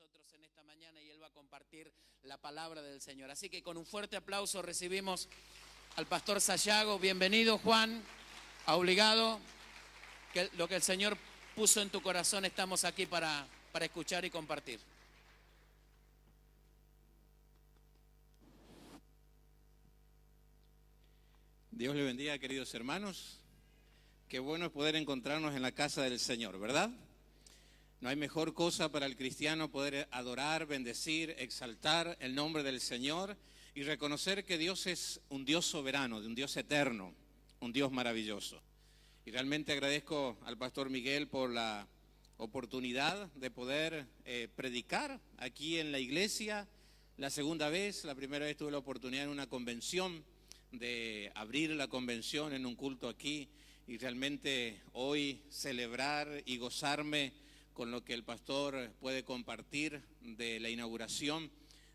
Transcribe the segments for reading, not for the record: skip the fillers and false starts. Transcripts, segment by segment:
nosotros en esta mañana y él va a compartir la palabra del Señor. Así que con un fuerte aplauso recibimos al pastor Sayago. Bienvenido, Juan, a Obligado. Que lo que el Señor puso en tu corazón estamos aquí para escuchar y compartir. Dios le bendiga, queridos hermanos. Qué bueno es poder encontrarnos en la casa del Señor, ¿verdad? No hay mejor cosa para el cristiano poder adorar, bendecir, exaltar el nombre del Señor y reconocer que Dios es un Dios soberano, un Dios eterno, un Dios maravilloso. Y realmente agradezco al pastor Miguel por la oportunidad de poder predicar aquí en la iglesia. La segunda vez, la primera vez tuve la oportunidad en una convención de abrir la convención en un culto aquí y realmente hoy celebrar y gozarme con lo que el pastor puede compartir de la inauguración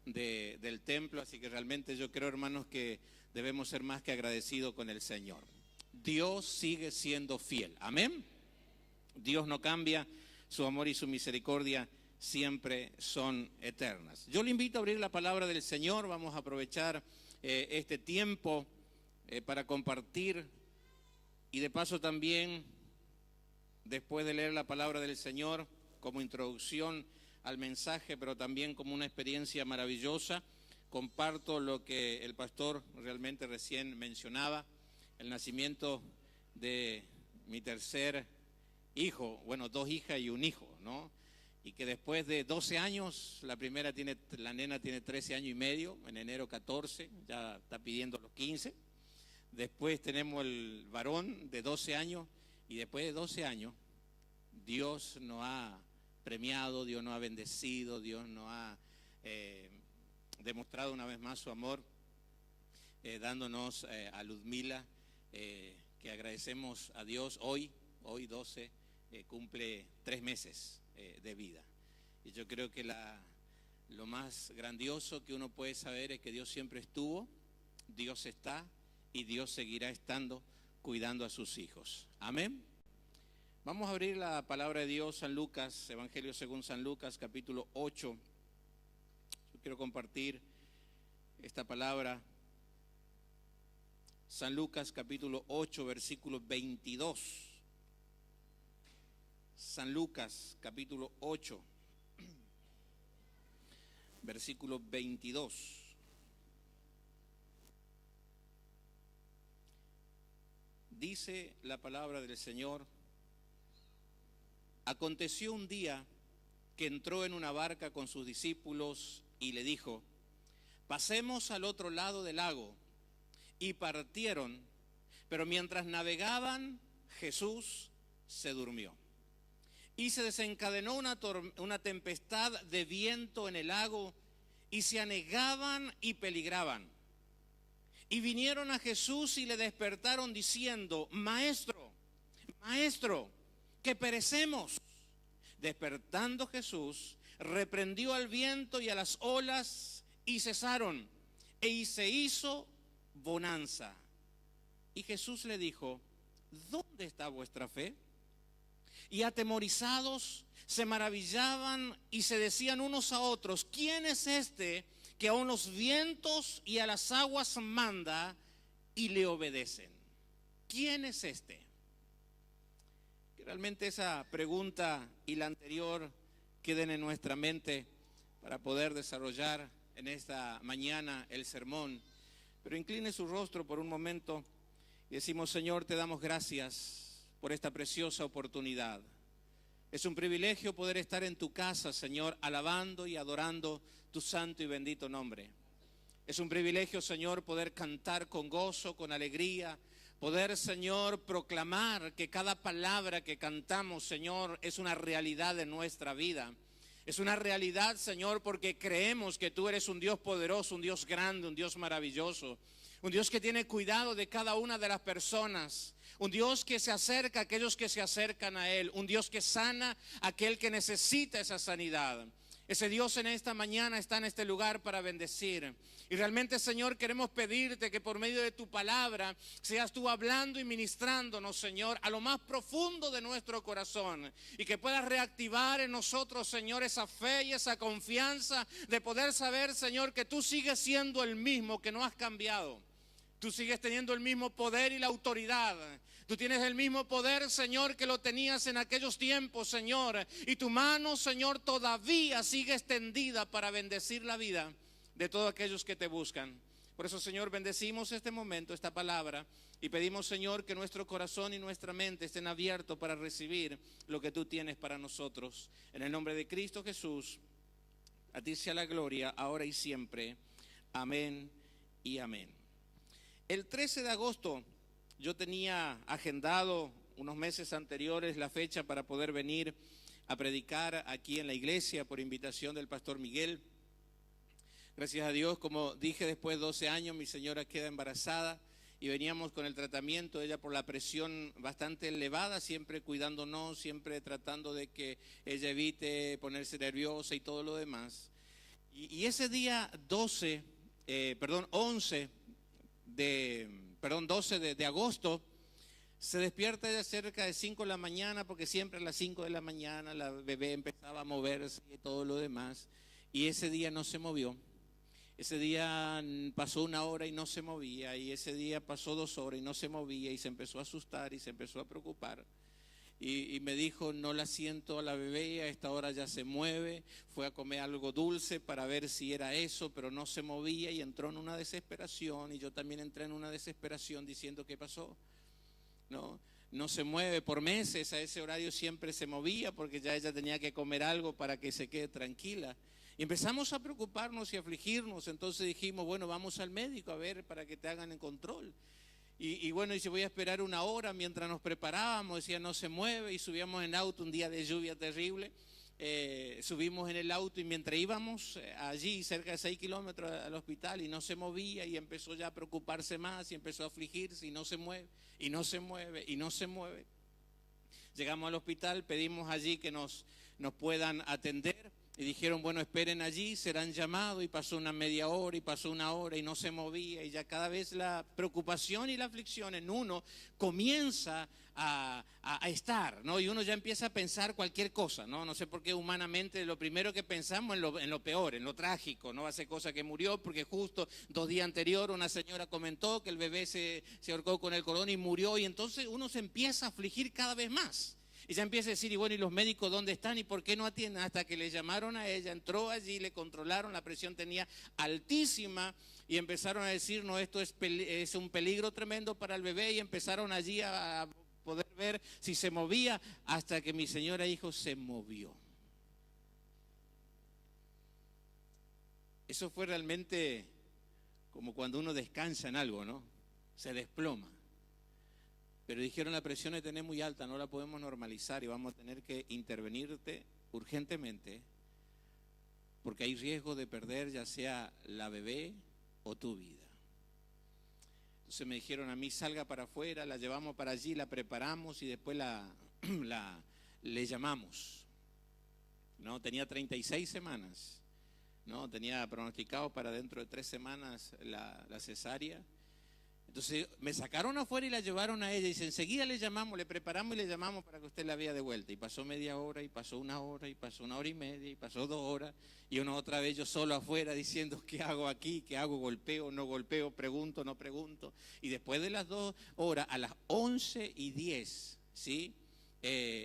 del templo. Así que realmente yo creo, hermanos, que debemos ser más que agradecidos con el Señor. Dios sigue siendo fiel, amén. Dios no cambia, su amor y su misericordia siempre son eternas. Yo le invito a abrir la palabra del Señor. Vamos a aprovechar este tiempo para compartir y de paso también, después de leer la palabra del Señor como introducción al mensaje, pero también como una experiencia maravillosa, comparto lo que el pastor realmente recién mencionaba, el nacimiento de mi tercer hijo, bueno, 2 hijas y un hijo, ¿no? Y que después de 12 años, la nena tiene 13 años y medio, en enero 14, ya está pidiendo los 15. Después tenemos el varón de 12 años y después de 12 años, Dios nos ha premiado, Dios nos ha bendecido, Dios nos ha demostrado una vez más su amor, dándonos a Ludmila, que agradecemos a Dios. Hoy 12, cumple 3 meses de vida. Y yo creo que lo más grandioso que uno puede saber es que Dios siempre estuvo, Dios está y Dios seguirá estando cuidando a sus hijos. Amén. Vamos a abrir la palabra de Dios, San Lucas, Evangelio según San Lucas, capítulo 8. Yo quiero compartir esta palabra. San Lucas, capítulo 8, versículo 22. San Lucas, capítulo 8, versículo 22. Dice la palabra del Señor: aconteció un día que entró en una barca con sus discípulos y le dijo: pasemos al otro lado del lago. Y partieron, pero mientras navegaban, Jesús se durmió. Y se desencadenó una tempestad de viento en el lago, y se anegaban y peligraban. Y vinieron a Jesús y le despertaron diciendo: Maestro, Maestro, que perecemos. Despertando Jesús, reprendió al viento y a las olas, y cesaron, y se hizo bonanza. Y Jesús le dijo: ¿dónde está vuestra fe? Y atemorizados se maravillaban y se decían unos a otros: ¿quién es este que aun los vientos y a las aguas manda y le obedecen? ¿Quién es este? Que realmente esa pregunta y la anterior queden en nuestra mente para poder desarrollar en esta mañana el sermón. Pero incline su rostro por un momento y decimos: Señor, te damos gracias por esta preciosa oportunidad. Es un privilegio poder estar en tu casa, Señor, alabando y adorando tu santo y bendito nombre. Es un privilegio, Señor, poder cantar con gozo, con alegría, poder, Señor, proclamar que cada palabra que cantamos, Señor, es una realidad en nuestra vida. Es una realidad, Señor, porque creemos que tú eres un Dios poderoso, un Dios grande, un Dios maravilloso, un Dios que tiene cuidado de cada una de las personas, un Dios que se acerca a aquellos que se acercan a Él, un Dios que sana a aquel que necesita esa sanidad. Ese Dios en esta mañana está en este lugar para bendecir. Y realmente, Señor, queremos pedirte que por medio de tu palabra seas tú hablando y ministrándonos, Señor, a lo más profundo de nuestro corazón. Y que puedas reactivar en nosotros, Señor, esa fe y esa confianza de poder saber, Señor, que tú sigues siendo el mismo, que no has cambiado. Tú sigues teniendo el mismo poder y la autoridad. Tú tienes el mismo poder, Señor, que lo tenías en aquellos tiempos, Señor. Y tu mano, Señor, todavía sigue extendida para bendecir la vida de todos aquellos que te buscan. Por eso, Señor, bendecimos este momento, esta palabra. Y pedimos, Señor, que nuestro corazón y nuestra mente estén abiertos para recibir lo que tú tienes para nosotros. En el nombre de Cristo Jesús, a ti sea la gloria, ahora y siempre. Amén y amén. El 13 de agosto yo tenía agendado unos meses anteriores la fecha para poder venir a predicar aquí en la iglesia por invitación del pastor Miguel. Gracias a Dios, como dije, después de 12 años mi señora queda embarazada y veníamos con el tratamiento, ella por la presión bastante elevada, siempre cuidándonos, siempre tratando de que ella evite ponerse nerviosa y todo lo demás. Y ese día 12 de agosto, se despierta ella cerca de 5 de la mañana, porque siempre a las 5 de la mañana la bebé empezaba a moverse y todo lo demás. Y ese día no se movió. Ese día pasó 1 hora y no se movía. Y ese día pasó 2 horas y no se movía. Y se empezó a asustar y se empezó a preocupar. Y me dijo, no la siento a la bebé, a esta hora ya se mueve. Fue a comer algo dulce para ver si era eso, pero no se movía y entró en una desesperación. Y yo también entré en una desesperación diciendo, ¿qué pasó? No se mueve por meses, a ese horario siempre se movía porque ya ella tenía que comer algo para que se quede tranquila. Y empezamos a preocuparnos y afligirnos, entonces dijimos, bueno, vamos al médico a ver para que te hagan el control. Y bueno, y si voy a esperar 1 hora mientras nos preparábamos, decía no se mueve, y subíamos en auto un día de lluvia terrible, subimos en el auto y mientras íbamos allí cerca de 6 kilómetros al hospital y no se movía y empezó ya a preocuparse más y empezó a afligirse y no se mueve, y no se mueve, y no se mueve. Llegamos al hospital, pedimos allí que nos puedan atender. Y dijeron, bueno, esperen allí, serán llamados. Y pasó una media hora y pasó 1 hora y no se movía. Y ya cada vez la preocupación y la aflicción en uno comienza a estar, ¿no? Y uno ya empieza a pensar cualquier cosa, ¿no? No sé por qué humanamente lo primero que pensamos en lo peor, en lo trágico, ¿no? Hace cosa que murió porque justo 2 días anterior una señora comentó que el bebé se ahorcó con el cordón y murió. Y entonces uno se empieza a afligir cada vez más. Y ya empieza a decir, y bueno, ¿y los médicos dónde están? ¿Y por qué no atienden? Hasta que le llamaron a ella, entró allí, le controlaron, la presión tenía altísima y empezaron a decir, no, esto es un peligro tremendo para el bebé, y empezaron allí a poder ver si se movía, hasta que mi señora dijo, se movió. Eso fue realmente como cuando uno descansa en algo, ¿no? Se desploma. Pero dijeron, la presión la tenés muy alta, no la podemos normalizar y vamos a tener que intervenirte urgentemente porque hay riesgo de perder ya sea la bebé o tu vida. Entonces me dijeron a mí, salga para afuera, la llevamos para allí, la preparamos y después le llamamos. No, tenía 36 semanas, no, tenía pronosticado para dentro de 3 semanas la cesárea. Entonces me sacaron afuera y la llevaron a ella y dice, enseguida le llamamos, le preparamos y le llamamos para que usted la vea de vuelta. Y pasó media hora, y pasó 1 hora, y pasó 1 hora y media, y pasó 2 horas, y una otra vez yo solo afuera diciendo, ¿qué hago aquí? ¿Qué hago? ¿Golpeo? ¿No golpeo? ¿Pregunto? ¿No pregunto? Y después de las 2 horas, a las 11:10, ¿sí?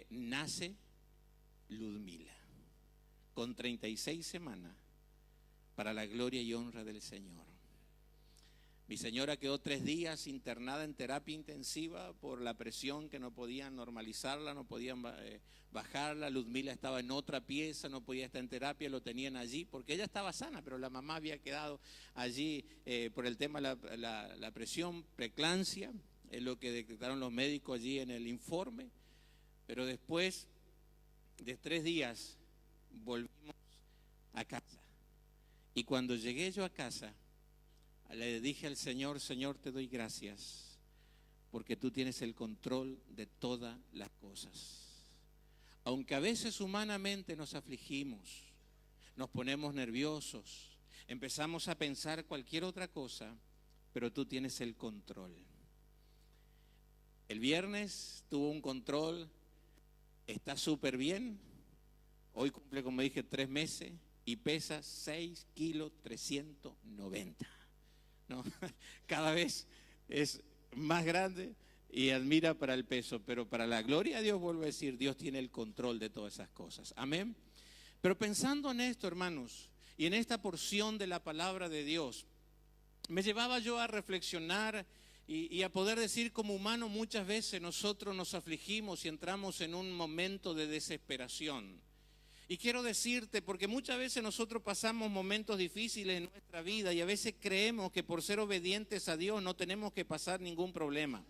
Nace Ludmila, con 36 semanas, para la gloria y honra del Señor. Mi señora quedó 3 días internada en terapia intensiva por la presión, que no podían normalizarla, no podían bajarla. Ludmila estaba en otra pieza, no podía estar en terapia, lo tenían allí porque ella estaba sana, pero la mamá había quedado allí por el tema de la presión, preeclampsia, es lo que detectaron los médicos allí en el informe. Pero después de 3 días volvimos a casa. Y cuando llegué yo a casa, le dije al Señor, Señor, te doy gracias porque tú tienes el control de todas las cosas. Aunque a veces humanamente nos afligimos, nos ponemos nerviosos, empezamos a pensar cualquier otra cosa, pero tú tienes el control. El viernes tuvo un control, está súper bien. Hoy cumple, como dije, 3 meses y pesa 6 kilos 390. ¿No? Cada vez es más grande y admira para el peso, pero para la gloria de Dios, vuelvo a decir, Dios tiene el control de todas esas cosas. Amén. Pero pensando en esto, hermanos, y en esta porción de la palabra de Dios, me llevaba yo a reflexionar y a poder decir, como humano muchas veces nosotros nos afligimos y entramos en un momento de desesperación. Y quiero decirte, porque muchas veces nosotros pasamos momentos difíciles en nuestra vida y a veces creemos que por ser obedientes a Dios no tenemos que pasar ningún problema.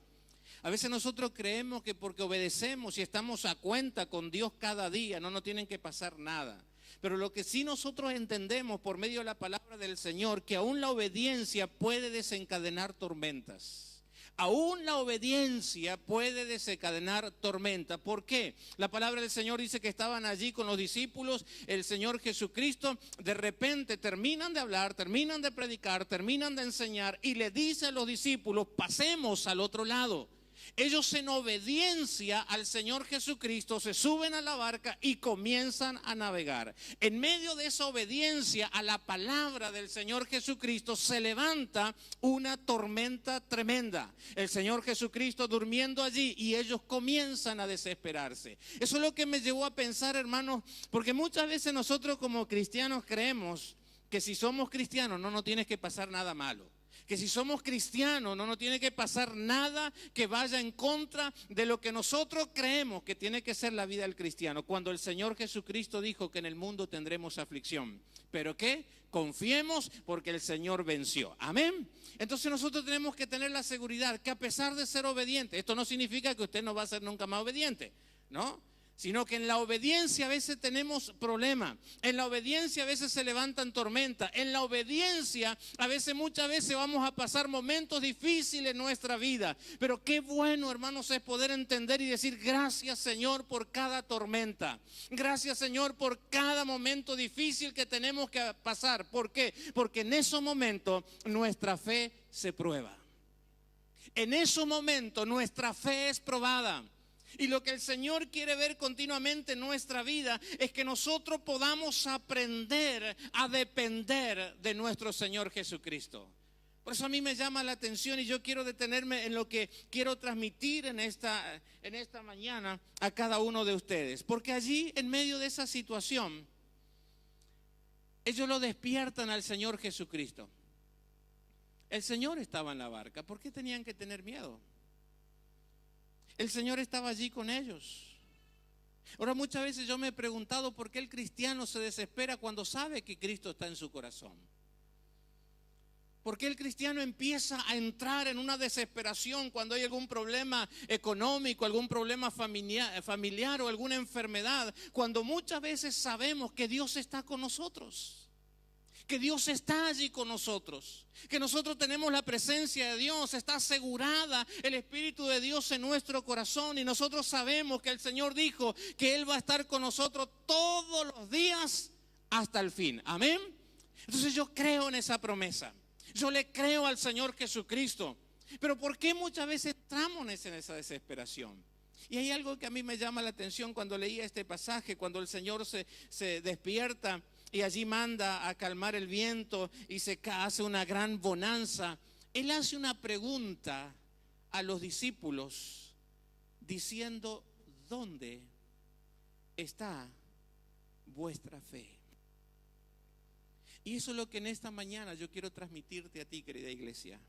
A veces nosotros creemos que porque obedecemos y estamos a cuenta con Dios cada día no nos tienen que pasar nada. Pero lo que sí nosotros entendemos por medio de la palabra del Señor, que aún la obediencia puede desencadenar tormentas. Aún la obediencia puede desencadenar tormenta. ¿Por qué? La palabra del Señor dice que estaban allí con los discípulos, el Señor Jesucristo, de repente terminan de hablar, terminan de predicar, terminan de enseñar y le dice a los discípulos, pasemos al otro lado. Ellos en obediencia al Señor Jesucristo se suben a la barca y comienzan a navegar. En medio de esa obediencia a la palabra del Señor Jesucristo se levanta una tormenta tremenda. El Señor Jesucristo durmiendo allí y ellos comienzan a desesperarse. Eso es lo que me llevó a pensar, hermanos, porque muchas veces nosotros como cristianos creemos que si somos cristianos no nos tiene que pasar nada malo. Que si somos cristianos no nos tiene que pasar nada que vaya en contra de lo que nosotros creemos que tiene que ser la vida del cristiano. Cuando el Señor Jesucristo dijo que en el mundo tendremos aflicción. ¿Pero qué? Confiemos porque el Señor venció. Amén. Entonces nosotros tenemos que tener la seguridad que a pesar de ser obedientes, esto no significa que usted no va a ser nunca más obediente, ¿no? Sino que en la obediencia a veces tenemos problemas, en la obediencia a veces se levantan tormentas, en la obediencia a veces, muchas veces vamos a pasar momentos difíciles en nuestra vida. Pero qué bueno, hermanos, es poder entender y decir gracias, Señor, por cada tormenta. Gracias, Señor, por cada momento difícil que tenemos que pasar. ¿Por qué? Porque en esos momentos nuestra fe se prueba. En esos momentos nuestra fe es probada. Y lo que el Señor quiere ver continuamente en nuestra vida es que nosotros podamos aprender a depender de nuestro Señor Jesucristo. Por eso a mí me llama la atención y yo quiero detenerme en lo que quiero transmitir en esta mañana a cada uno de ustedes. Porque allí, en medio de esa situación, ellos lo despiertan al Señor Jesucristo. El Señor estaba en la barca. ¿Por qué tenían que tener miedo? El Señor estaba allí con ellos. Ahora, muchas veces yo me he preguntado por qué el cristiano se desespera cuando sabe que Cristo está en su corazón. ¿Por qué el cristiano empieza a entrar en una desesperación cuando hay algún problema económico, algún problema familiar o alguna enfermedad? Cuando muchas veces sabemos que Dios está con nosotros. Que Dios está allí con nosotros, que nosotros tenemos la presencia de Dios, está asegurada el Espíritu de Dios en nuestro corazón y nosotros sabemos que el Señor dijo que Él va a estar con nosotros todos los días hasta el fin. Amén. Entonces yo creo en esa promesa, yo le creo al Señor Jesucristo, pero ¿por qué muchas veces entramos en esa desesperación? Y hay algo que a mí me llama la atención cuando leía este pasaje, cuando el Señor se despierta y allí manda a calmar el viento y se hace una gran bonanza. Él hace una pregunta a los discípulos diciendo, ¿dónde está vuestra fe? Y eso es lo que en esta mañana yo quiero transmitirte a ti, querida iglesia.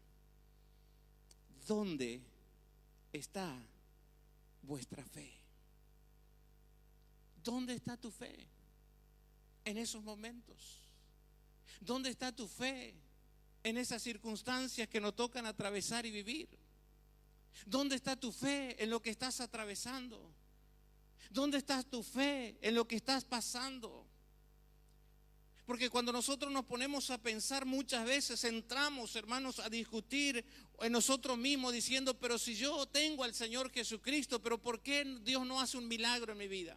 ¿Dónde está vuestra fe? ¿Dónde está tu fe en esos momentos? ¿Dónde está tu fe en esas circunstancias que nos tocan atravesar y vivir? ¿Dónde está tu fe en lo que estás atravesando? ¿Dónde está tu fe en lo que estás pasando? Porque cuando nosotros nos ponemos a pensar, muchas veces entramos, hermanos, a discutir en nosotros mismos diciendo, pero si yo tengo al Señor Jesucristo, pero ¿por qué Dios no hace un milagro en mi vida?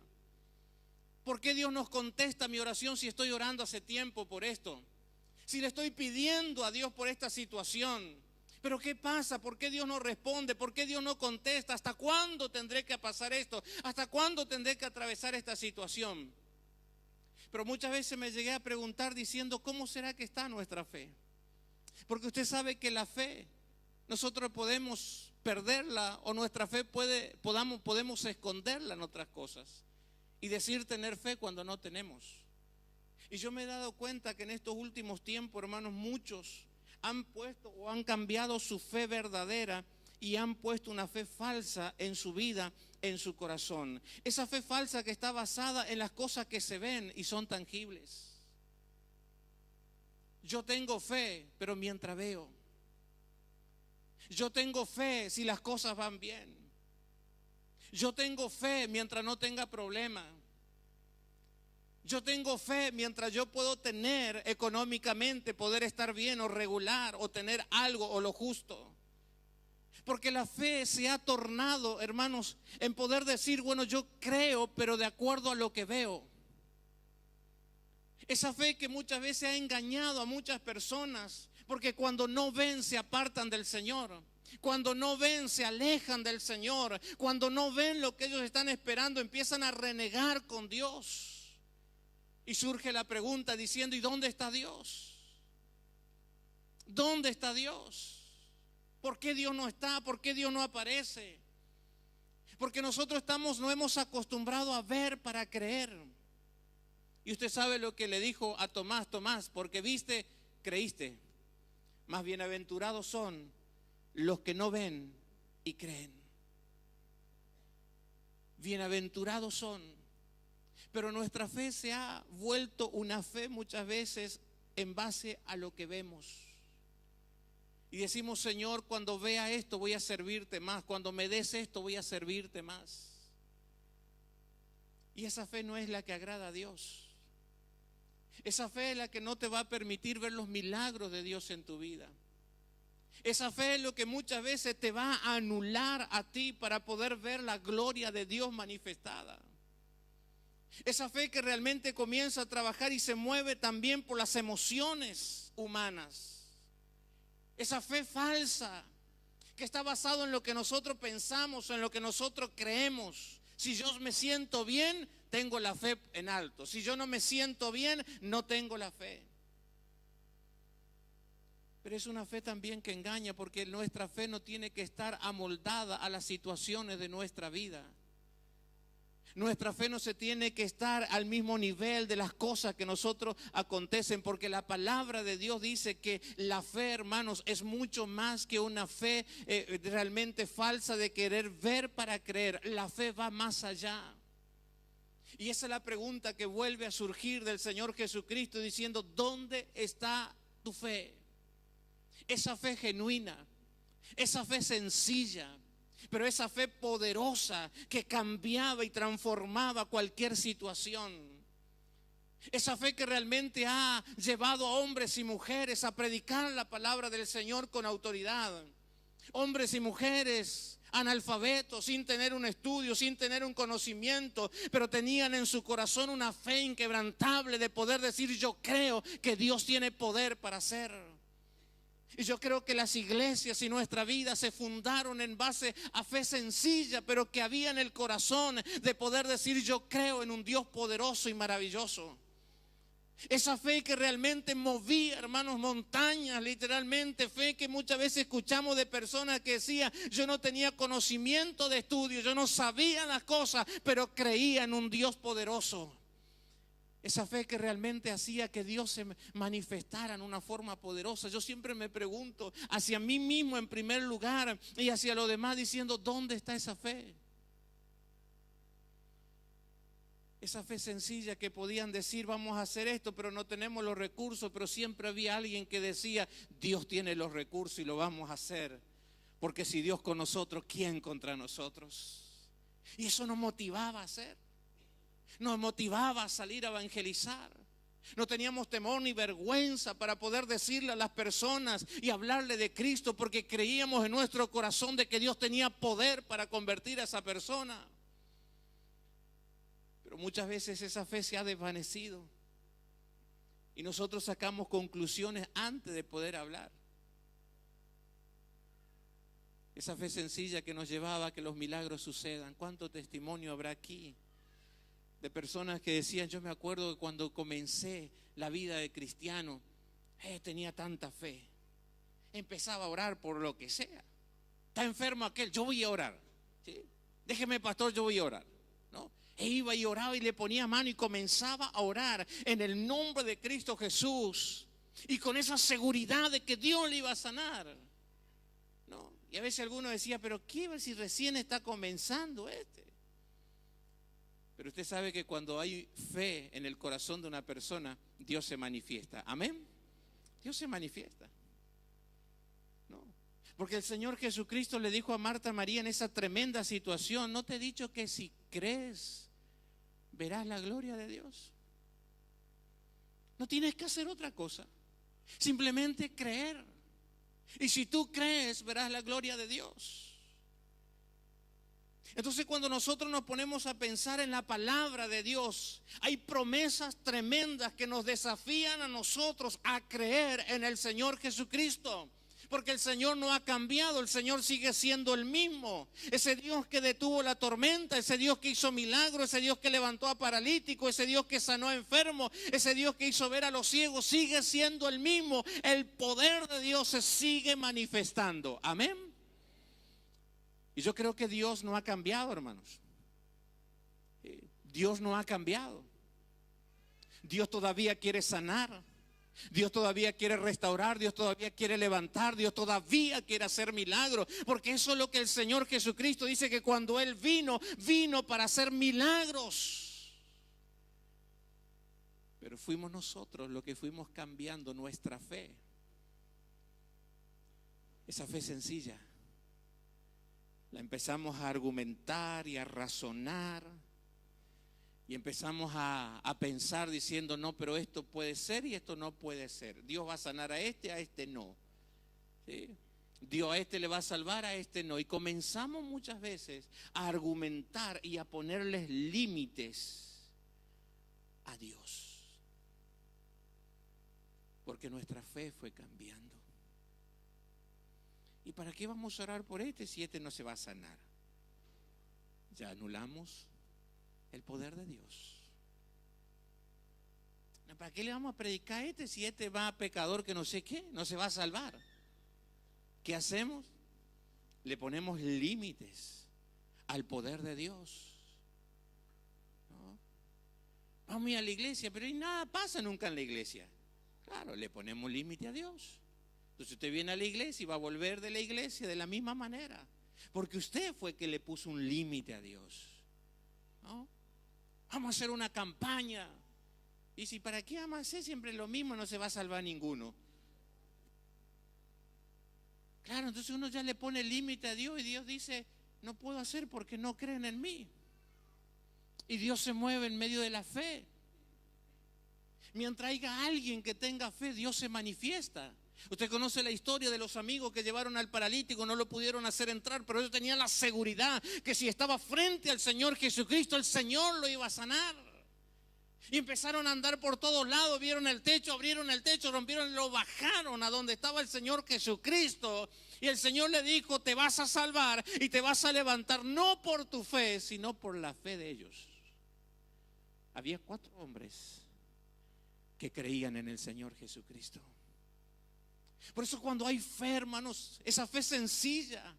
¿Por qué Dios no contesta mi oración si estoy orando hace tiempo por esto? Si le estoy pidiendo a Dios por esta situación. Pero ¿qué pasa? ¿Por qué Dios no responde? ¿Por qué Dios no contesta? ¿Hasta cuándo tendré que pasar esto? ¿Hasta cuándo tendré que atravesar esta situación? Pero muchas veces me llegué a preguntar diciendo, ¿cómo será que está nuestra fe? Porque usted sabe que la fe, nosotros podemos perderla o nuestra fe podemos esconderla en otras cosas y decir tener fe cuando no tenemos. Y yo me he dado cuenta que en estos últimos tiempos, hermanos, muchos han puesto o han cambiado su fe verdadera y han puesto una fe falsa en su vida, en su corazón. Esa fe falsa que está basada en las cosas que se ven y son tangibles. Yo tengo fe, pero mientras veo. Yo tengo fe si las cosas van bien. Yo tengo fe mientras no tenga problema. Yo tengo fe mientras yo puedo tener económicamente, poder estar bien o regular o tener algo o lo justo. Porque la fe se ha tornado, hermanos, en poder decir, bueno, yo creo, pero de acuerdo a lo que veo. Esa fe que muchas veces ha engañado a muchas personas, porque cuando no ven se apartan del Señor. Cuando no ven se alejan del Señor. Cuando no ven lo que ellos están esperando, empiezan a renegar con Dios. Y surge la pregunta diciendo, ¿y dónde está Dios? ¿Dónde está Dios? ¿Por qué Dios no está? ¿Por qué Dios no aparece? Porque nosotros no hemos acostumbrado a ver para creer. Y usted sabe lo que le dijo a Tomás: Tomás, porque viste, creíste. Más bienaventurados son los que no ven y creen. Bienaventurados son. Pero nuestra fe se ha vuelto una fe muchas veces en base a lo que vemos. Y decimos, Señor, cuando vea esto voy a servirte más. Cuando me des esto voy a servirte más. Y esa fe no es la que agrada a Dios. Esa fe es la que no te va a permitir ver los milagros de Dios en tu vida. Esa fe es lo que muchas veces te va a anular a ti para poder ver la gloria de Dios manifestada. Esa fe que realmente comienza a trabajar y se mueve también por las emociones humanas. Esa fe falsa que está basada en lo que nosotros pensamos, en lo que nosotros creemos. Si yo me siento bien, tengo la fe en alto. Si yo no me siento bien, no tengo la fe. Pero es una fe también que engaña, porque nuestra fe no tiene que estar amoldada a las situaciones de nuestra vida. Nuestra fe no se tiene que estar al mismo nivel de las cosas que nosotros acontecen, porque la palabra de Dios dice que la fe, hermanos, es mucho más que una fe realmente falsa de querer ver para creer. La fe va más allá. Y esa es la pregunta que vuelve a surgir del Señor Jesucristo diciendo, ¿dónde está tu fe? Esa fe genuina, esa fe sencilla, pero esa fe poderosa que cambiaba y transformaba cualquier situación. Esa fe que realmente ha llevado a hombres y mujeres a predicar la palabra del Señor con autoridad. Hombres y mujeres analfabetos, sin tener un estudio, sin tener un conocimiento, pero tenían en su corazón una fe inquebrantable de poder decir, yo creo que Dios tiene poder para hacer. Y yo creo que las iglesias y nuestra vida se fundaron en base a fe sencilla, pero que había en el corazón de poder decir, yo creo en un Dios poderoso y maravilloso. Esa fe que realmente movía, hermanos, montañas, literalmente. Fe que muchas veces escuchamos de personas que decían, yo no tenía conocimiento de estudio, yo no sabía las cosas, pero creía en un Dios poderoso. Esa fe que realmente hacía que Dios se manifestara en una forma poderosa. Yo siempre me pregunto hacia mí mismo en primer lugar y hacia los demás diciendo, ¿dónde está esa fe? Esa fe sencilla que podían decir, vamos a hacer esto, pero no tenemos los recursos, pero siempre había alguien que decía, Dios tiene los recursos y lo vamos a hacer. Porque si Dios con nosotros, ¿quién contra nosotros? Y eso nos motivaba a hacer. Nos motivaba a salir a evangelizar. No teníamos temor ni vergüenza para poder decirle a las personas y hablarle de Cristo, porque creíamos en nuestro corazón de que Dios tenía poder para convertir a esa persona. Pero Pero muchas veces esa fe se ha desvanecido y nosotros sacamos conclusiones antes de poder hablar. Esa fe sencilla que nos llevaba a que los milagros sucedan. ¿Cuánto testimonio habrá aquí de personas que decían: yo me acuerdo que cuando comencé la vida de cristiano, tenía tanta fe, empezaba a orar por lo que sea. Está enfermo aquel, yo voy a orar, ¿sí? Déjeme, pastor, yo voy a orar, ¿no? E iba y oraba y le ponía mano y comenzaba a orar en el nombre de Cristo Jesús, y con esa seguridad de que Dios le iba a sanar, ¿no? Y a veces alguno decía: pero qué si recién está comenzando este. Pero usted sabe que cuando hay fe en el corazón de una persona, Dios se manifiesta. Amén. Dios se manifiesta, ¿no? Porque el Señor Jesucristo le dijo a Marta, María, en esa tremenda situación: ¿no te he dicho que si crees verás la gloria de Dios? No tienes que hacer otra cosa, simplemente creer. Y si tú crees, verás la gloria de Dios. Entonces, cuando nosotros nos ponemos a pensar en la palabra de Dios, hay promesas tremendas que nos desafían a nosotros a creer en el Señor Jesucristo. Porque el Señor no ha cambiado, el Señor sigue siendo el mismo. Ese Dios que detuvo la tormenta, ese Dios que hizo milagros, ese Dios que levantó a paralíticos, ese Dios que sanó a enfermos, ese Dios que hizo ver a los ciegos, sigue siendo el mismo. El poder de Dios se sigue manifestando. Amén. Y yo creo que Dios no ha cambiado, hermanos. Dios no ha cambiado. Dios todavía quiere sanar. Dios todavía quiere restaurar, Dios todavía quiere levantar, Dios todavía quiere hacer milagros, porque eso es lo que el Señor Jesucristo dice, que cuando Él vino para hacer milagros. Pero fuimos nosotros los que fuimos cambiando nuestra fe. Esa fe sencilla la empezamos a argumentar y a razonar. Y empezamos a pensar diciendo: no, pero esto puede ser y esto no puede ser. Dios va a sanar a este no. ¿Sí? Dios a este le va a salvar, a este no. Y comenzamos muchas veces a argumentar y a ponerles límites a Dios. Porque nuestra fe fue cambiando. ¿Y para qué vamos a orar por este si este no se va a sanar? Ya anulamos el poder de Dios. ¿Para qué le vamos a predicar a este si este va a pecador que no sé qué, no se va a salvar? ¿Qué hacemos? Le ponemos límites al poder de Dios, ¿no? Vamos a ir a la iglesia, pero nada pasa nunca en la iglesia. Claro, le ponemos límite a Dios. Entonces usted viene a la iglesia y va a volver de la iglesia de la misma manera, porque usted fue que le puso un límite a Dios, ¿no? Vamos a hacer una campaña. Y si para qué vamos a hacer siempre lo mismo, no se va a salvar ninguno. Claro, entonces uno ya le pone límite a Dios y Dios dice: no puedo hacer porque no creen en mí. Y Dios se mueve en medio de la fe. Mientras haya alguien que tenga fe, Dios se manifiesta. Usted conoce la historia de los amigos que llevaron al paralítico, no lo pudieron hacer entrar, pero ellos tenían la seguridad que si estaba frente al Señor Jesucristo, el Señor lo iba a sanar. Y empezaron a andar por todos lados, vieron el techo, abrieron el techo, rompieron, lo bajaron a donde estaba el Señor Jesucristo. Y el Señor le dijo: te vas a salvar y te vas a levantar, no por tu fe, sino por la fe de ellos. Había 4 hombres que creían en el Señor Jesucristo. Por eso cuando hay fe, hermanos, esa fe sencilla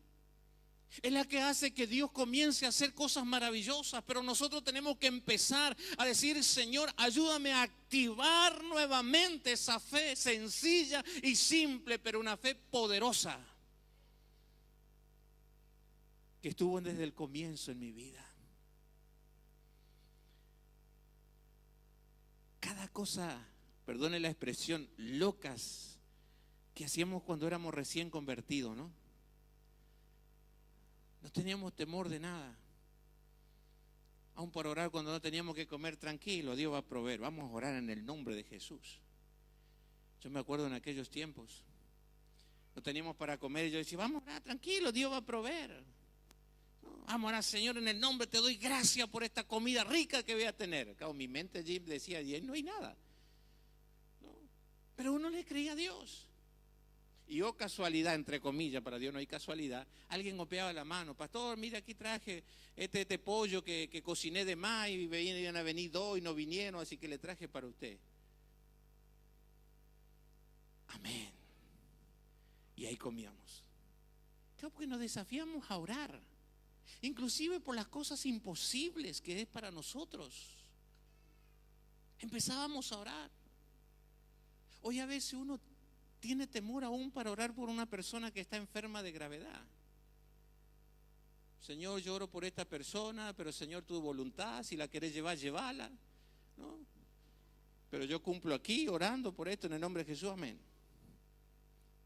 es la que hace que Dios comience a hacer cosas maravillosas. Pero nosotros tenemos que empezar a decir: Señor, ayúdame a activar nuevamente esa fe sencilla y simple, pero una fe poderosa que estuvo desde el comienzo en mi vida. Cada cosa, perdone la expresión, locas que hacíamos cuando éramos recién convertidos, ¿no? No teníamos temor de nada. Aún por orar cuando no teníamos que comer, tranquilo, Dios va a proveer. Vamos a orar en el nombre de Jesús. Yo me acuerdo en aquellos tiempos, no teníamos para comer y yo decía: vamos a orar, tranquilo, Dios va a proveer. No, Vamos a orar, Señor, en el nombre te doy gracias por esta comida rica que voy a tener. Claro, mi mente allí decía, y ahí no hay nada. ¿No? Pero uno le creía a Dios. Y casualidad, entre comillas, para Dios no hay casualidad, alguien golpeaba la mano. Pastor, mira, aquí traje este pollo que cociné de más y iban a venir 2 y no vinieron, así que le traje para usted. Amén. Y ahí comíamos. Claro, porque nos desafiamos a orar, inclusive por las cosas imposibles que es para nosotros. Empezábamos a orar. Hoy a veces uno tiene temor aún para orar por una persona que está enferma de gravedad. Señor, yo oro por esta persona, pero Señor, tu voluntad, si la querés llevar, llévala, ¿no? Pero yo cumplo aquí orando por esto en el nombre de Jesús, amén.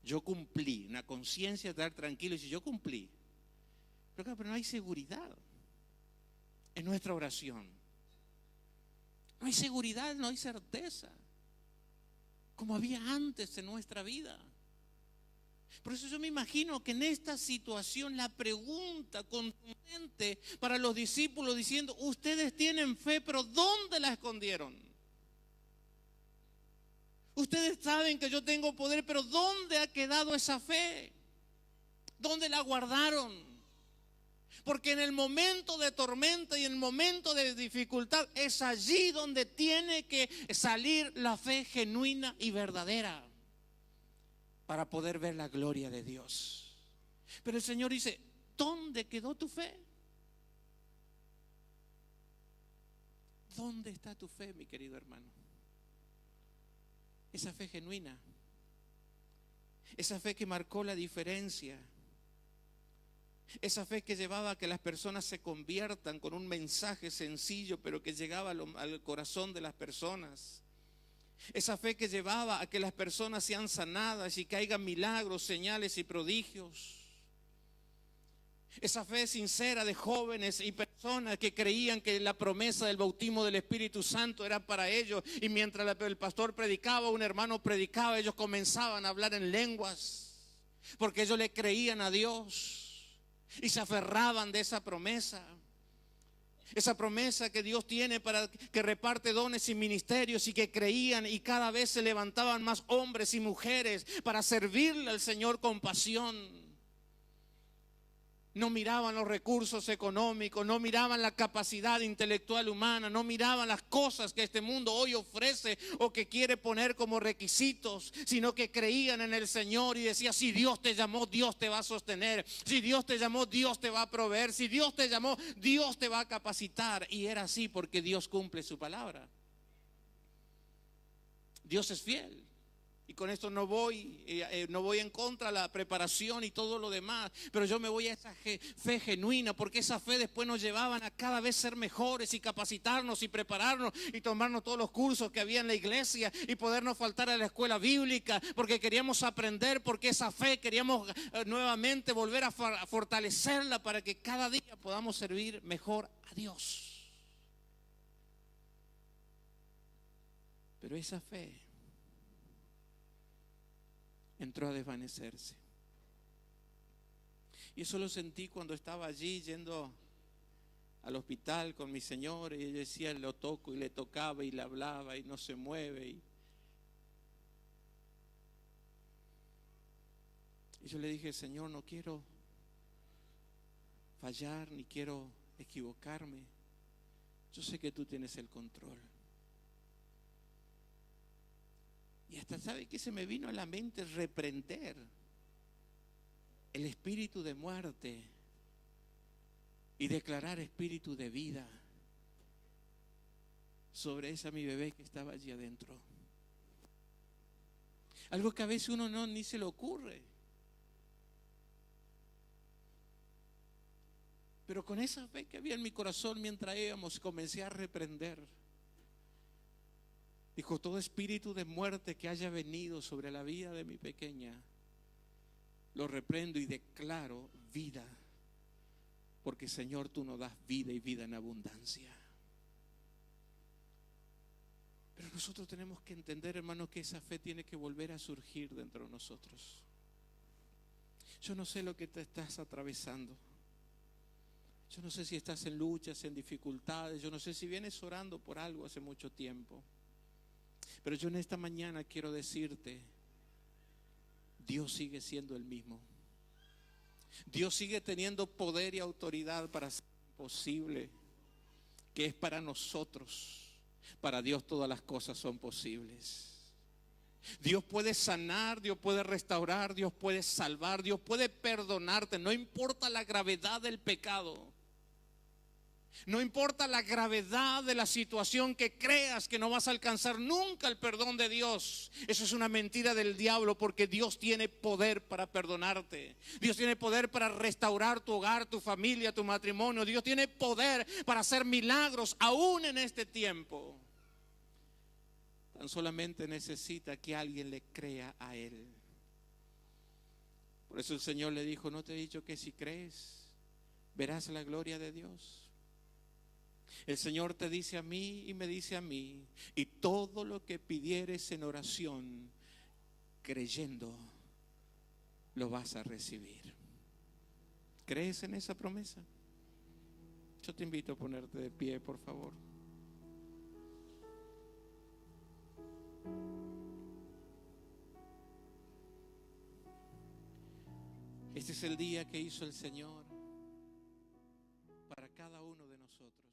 Yo cumplí, una conciencia de estar tranquilo y si yo cumplí. Pero claro, pero no hay seguridad en nuestra oración. No hay seguridad, no hay certeza, como había antes en nuestra vida. Por eso yo me imagino que en esta situación la pregunta contundente para los discípulos diciendo, ustedes tienen fe, pero ¿dónde la escondieron? Ustedes saben que yo tengo poder, pero ¿dónde ha quedado esa fe? ¿Dónde la guardaron? Porque en el momento de tormenta y en el momento de dificultad es allí donde tiene que salir la fe genuina y verdadera para poder ver la gloria de Dios. Pero el Señor dice, ¿dónde quedó tu fe? ¿Dónde está tu fe, mi querido hermano? Esa fe genuina, esa fe que marcó la diferencia, esa fe que llevaba a que las personas se conviertan con un mensaje sencillo, pero que llegaba al corazón de las personas. Esa fe que llevaba a que las personas sean sanadas y que haya milagros, señales y prodigios. Esa fe sincera de jóvenes y personas que creían que la promesa del bautismo del Espíritu Santo era para ellos. Y mientras el pastor predicaba, un hermano predicaba, ellos comenzaban a hablar en lenguas. Porque ellos le creían a Dios y se aferraban de esa promesa. Esa promesa que Dios tiene para que reparte dones y ministerios y que creían y cada vez se levantaban más hombres y mujeres para servirle al Señor con pasión. No miraban los recursos económicos, no miraban la capacidad intelectual humana, no miraban las cosas que este mundo hoy ofrece o que quiere poner como requisitos, sino que creían en el Señor y decían, si Dios te llamó, Dios te va a sostener, si Dios te llamó, Dios te va a proveer, si Dios te llamó, Dios te va a capacitar. Y era así porque Dios cumple su palabra. Dios es fiel. Y con esto no voy en contra de la preparación y todo lo demás, pero yo me voy a esa fe genuina, porque esa fe después nos llevaban a cada vez ser mejores y capacitarnos y prepararnos y tomarnos todos los cursos que había en la iglesia y podernos faltar a la escuela bíblica, porque queríamos aprender, porque esa fe queríamos nuevamente volver a fortalecerla para que cada día podamos servir mejor a Dios. Pero esa fe entró a desvanecerse. Y eso lo sentí cuando estaba allí yendo al hospital con mi señor. Y ella decía, lo toco, y le tocaba y le hablaba y no se mueve. Y yo le dije, Señor, no quiero fallar ni quiero equivocarme. Yo sé que tú tienes el control. Y hasta, ¿sabe qué se me vino a la mente? Reprender el espíritu de muerte y declarar espíritu de vida sobre esa mi bebé que estaba allí adentro. Algo que a veces uno ni se le ocurre. Pero con esa fe que había en mi corazón mientras íbamos, comencé a reprender. Dijo, todo espíritu de muerte que haya venido sobre la vida de mi pequeña, lo reprendo y declaro vida. Porque Señor, tú nos das vida y vida en abundancia. Pero nosotros tenemos que entender, hermano, que esa fe tiene que volver a surgir dentro de nosotros. Yo no sé lo que te estás atravesando. Yo no sé si estás en luchas, en dificultades. Yo no sé si vienes orando por algo hace mucho tiempo. Pero yo en esta mañana quiero decirte, Dios sigue siendo el mismo. Dios sigue teniendo poder y autoridad para hacer lo posible, que es para nosotros. Para Dios todas las cosas son posibles. Dios puede sanar, Dios puede restaurar, Dios puede salvar, Dios puede perdonarte. No importa la gravedad del pecado. No importa la gravedad de la situación que creas que no vas a alcanzar nunca el perdón de Dios. Eso es una mentira del diablo, porque Dios tiene poder para perdonarte. Dios tiene poder para restaurar tu hogar, tu familia, tu matrimonio. Dios tiene poder para hacer milagros aún en este tiempo. Tan solamente necesita que alguien le crea a Él. Por eso el Señor le dijo: ¿no te he dicho que si crees verás la gloria de Dios? El Señor te dice a mí y me dice a mí: y todo lo que pidieres en oración, creyendo, lo vas a recibir. ¿Crees en esa promesa? Yo te invito a ponerte de pie, por favor. Este es el día que hizo el Señor para cada uno de nosotros.